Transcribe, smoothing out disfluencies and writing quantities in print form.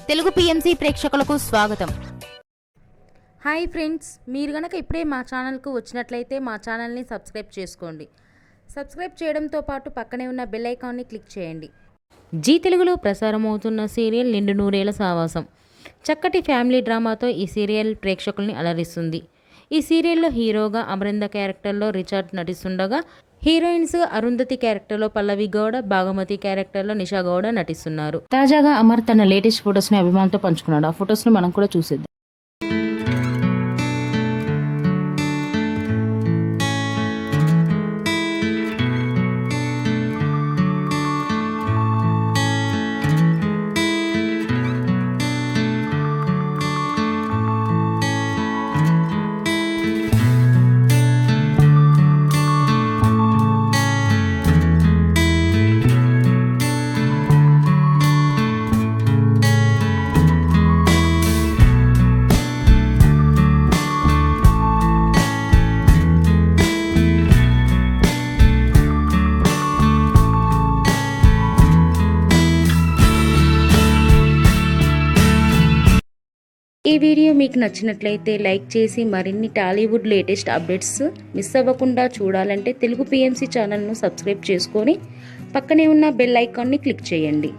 Telugu PMC ప్రేక్షకులకు స్వాగతం. Hi friends, మీరు గనక ఇప్పుడే మా ఛానల్కు వచ్చినట్లయితే మా ఛానల్ని సబ్స్క్రైబ్ చేసుకోండి. సబ్స్క్రైబ్ చేయడంతో పాటు పక్కనే ఉన్న బెల్ ఐకాన్ని క్లిక్ చేయండి. జీ తెలుగులో ప్రసారమవుతున్న సీరియల్ నిండు నూరేళ్ల సావాసం. చక్కటి ఫ్యామిలీ డ్రామాతో ఈ సీరియల్ ప్రేక్షకుల్ని అలరిస్తుంది. ఈ సీరియల్లో హీరోగా అమరింద క్యారెక్టర్లో రిచర్డ్ నటిస్తుండగా, హీరోయిన్స్ అరుంధతి క్యారెక్టర్లో పల్లవి గౌడ, భాగమతి క్యారెక్టర్లో నిషా గౌడ నటిస్తున్నారు. తాజాగా అమర్ తన లేటెస్ట్ ఫొటోస్ని అభిమానులతో పంచుకున్నాడు. ఆ ఫొటోస్ని మనం కూడా చూసేద్దాం. ఈ వీడియో మీకు నచ్చినట్లయితే లైక్ చేసి మరిన్ని టాలీవుడ్ లేటెస్ట్ అప్డేట్స్ మిస్ అవ్వకుండా చూడాలంటే తెలుగు పిఎంసి ఛానల్ను సబ్స్క్రైబ్ చేసుకొని పక్కనే ఉన్న బెల్ ఐకాన్ని క్లిక్ చేయండి.